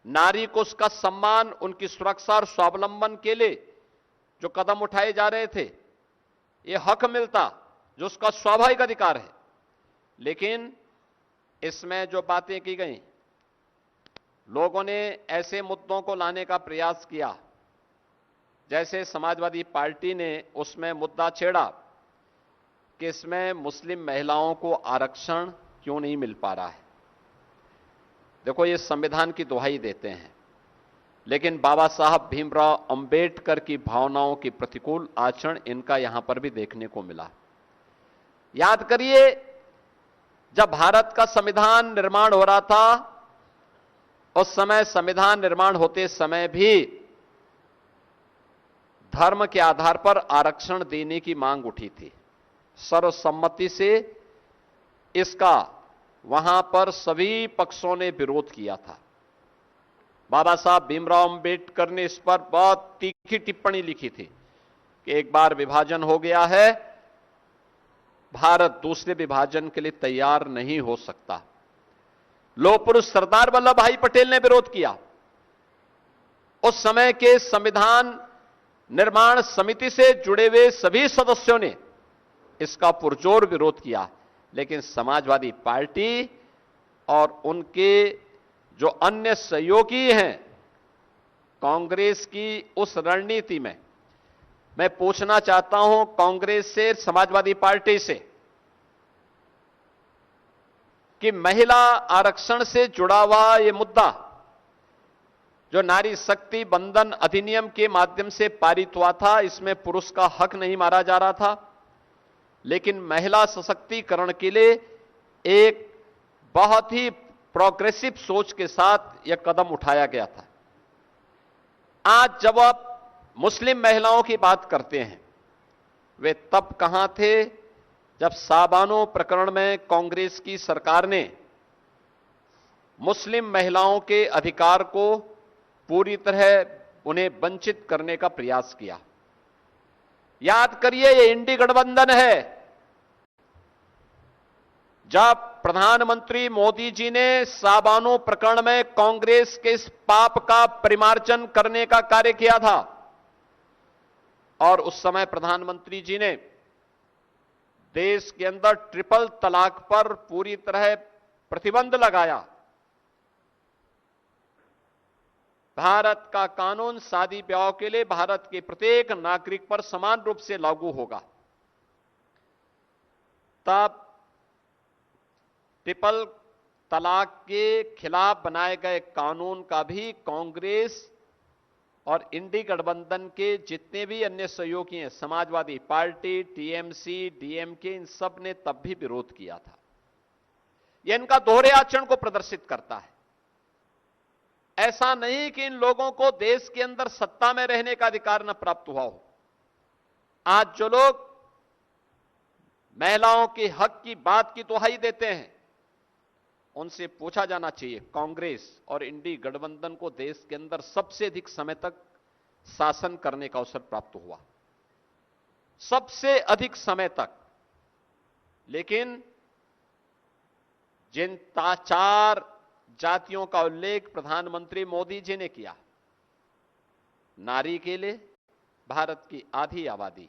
नारी को उसका सम्मान, उनकी सुरक्षा और स्वावलंबन के लिए जो कदम उठाए जा रहे थे, ये हक मिलता जो उसका स्वाभाविक अधिकार है। लेकिन इसमें जो बातें की गई, लोगों ने ऐसे मुद्दों को लाने का प्रयास किया, जैसे समाजवादी पार्टी ने उसमें मुद्दा छेड़ा कि इसमें मुस्लिम महिलाओं को आरक्षण क्यों नहीं मिल पा रहा है। देखो, ये संविधान की दुहाई देते हैं, लेकिन बाबा साहब भीमराव अंबेडकर की भावनाओं की प्रतिकूल आचरण इनका यहां पर भी देखने को मिला। याद करिए, जब भारत का संविधान निर्माण हो रहा था, उस समय संविधान निर्माण होते समय भी धर्म के आधार पर आरक्षण देने की मांग उठी थी। सर्वसम्मति से इसका वहां पर सभी पक्षों ने विरोध किया था। बाबा साहब भीमराव अंबेडकर ने इस पर बहुत तीखी टिप्पणी लिखी थी कि एक बार विभाजन हो गया है, भारत दूसरे विभाजन के लिए तैयार नहीं हो सकता। लोह पुरुष सरदार वल्लभ भाई पटेल ने विरोध किया। उस समय के संविधान निर्माण समिति से जुड़े हुए सभी सदस्यों ने इसका पुरजोर विरोध किया, लेकिन समाजवादी पार्टी और उनके जो अन्य सहयोगी हैं कांग्रेस की उस रणनीति में, मैं पूछना चाहता हूं कांग्रेस से, समाजवादी पार्टी से, कि महिला आरक्षण से जुड़ा हुआ यह मुद्दा जो नारी शक्ति बंधन अधिनियम के माध्यम से पारित हुआ था, इसमें पुरुष का हक नहीं मारा जा रहा था, लेकिन महिला सशक्तिकरण के लिए एक बहुत ही प्रोग्रेसिव सोच के साथ यह कदम उठाया गया था। आज जब आप मुस्लिम महिलाओं की बात करते हैं, वे तब कहां थे जब साबानो प्रकरण में कांग्रेस की सरकार ने मुस्लिम महिलाओं के अधिकार को पूरी तरह उन्हें वंचित करने का प्रयास किया। याद करिए, ये इंडी गठबंधन है। जब प्रधानमंत्री मोदी जी ने साबानो प्रकरण में कांग्रेस के इस पाप का परिमार्जन करने का कार्य किया था, और उस समय प्रधानमंत्री जी ने देश के अंदर ट्रिपल तलाक पर पूरी तरह प्रतिबंध लगाया। भारत का कानून शादी ब्याह के लिए भारत के प्रत्येक नागरिक पर समान रूप से लागू होगा। तब ट्रिपल तलाक के खिलाफ बनाए गए कानून का भी कांग्रेस और इंडी गठबंधन के जितने भी अन्य सहयोगी हैं, समाजवादी पार्टी, टीएमसी, डीएमके, इन सब ने तब भी विरोध किया था। यह इनका दोहरे आचरण को प्रदर्शित करता है। ऐसा नहीं कि इन लोगों को देश के अंदर सत्ता में रहने का अधिकार न प्राप्त हुआ हो। आज जो लोग महिलाओं के हक की बात की दुहाई देते हैं, उनसे पूछा जाना चाहिए, कांग्रेस और इंडी गठबंधन को देश के अंदर सबसे अधिक समय तक शासन करने का अवसर प्राप्त हुआ, सबसे अधिक समय तक। लेकिन जिन चार जातियों का उल्लेख प्रधानमंत्री मोदी जी ने किया, नारी के लिए भारत की आधी आबादी,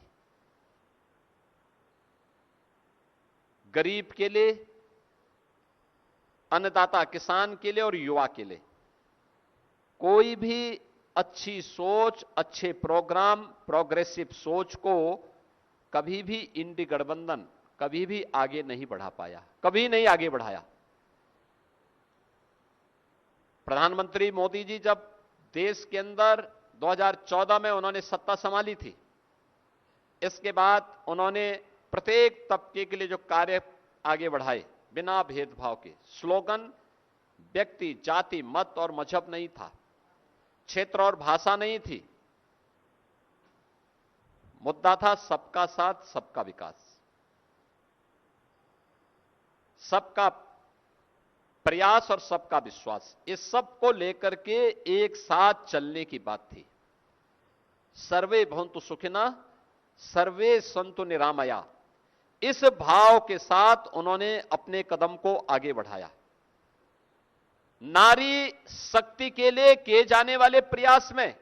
गरीब के लिए, अन्नदाता किसान के लिए और युवा के लिए, कोई भी अच्छी सोच, अच्छे प्रोग्राम, प्रोग्रेसिव सोच को कभी भी इंडी गठबंधन कभी भी आगे नहीं बढ़ा पाया, कभी नहीं आगे बढ़ाया। प्रधानमंत्री मोदी जी जब देश के अंदर 2014 में उन्होंने सत्ता संभाली थी, इसके बाद उन्होंने प्रत्येक तबके के लिए जो कार्य आगे बढ़ाए, बिना भेदभाव के, स्लोगन व्यक्ति, जाति, मत और मजहब नहीं था, क्षेत्र और भाषा नहीं थी, मुद्दा था सबका साथ, सबका विकास, सबका प्रयास और सबका विश्वास। इस सब को लेकर के एक साथ चलने की बात थी। सर्वे भवन्तु सुखिनः, सर्वे सन्तु निरामया, इस भाव के साथ उन्होंने अपने कदम को आगे बढ़ाया। नारी शक्ति के लिए किए जाने वाले प्रयास में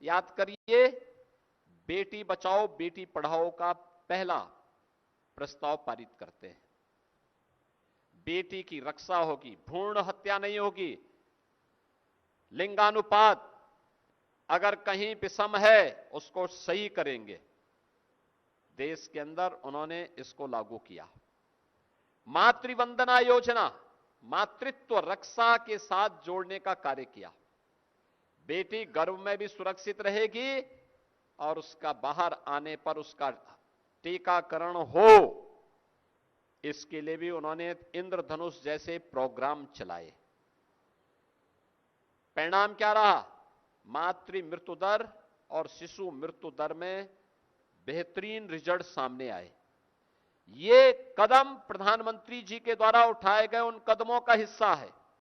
याद करिए, बेटी बचाओ बेटी पढ़ाओ का पहला प्रस्ताव पारित करते हैं। बेटी की रक्षा होगी, भ्रूण हत्या नहीं होगी। लिंगानुपात अगर कहीं विषम है उसको सही करेंगे। देश के अंदर उन्होंने इसको लागू किया। मातृवंदना योजना मातृत्व रक्षा के साथ जोड़ने का कार्य किया। बेटी गर्भ में भी सुरक्षित रहेगी और उसका बाहर आने पर उसका टीकाकरण हो, इसके लिए भी उन्होंने इंद्रधनुष जैसे प्रोग्राम चलाए। परिणाम क्या रहा? मातृ मृत्यु दर और शिशु मृत्यु दर में बेहतरीन रिजल्ट सामने आए। ये कदम प्रधानमंत्री जी के द्वारा उठाए गए उन कदमों का हिस्सा है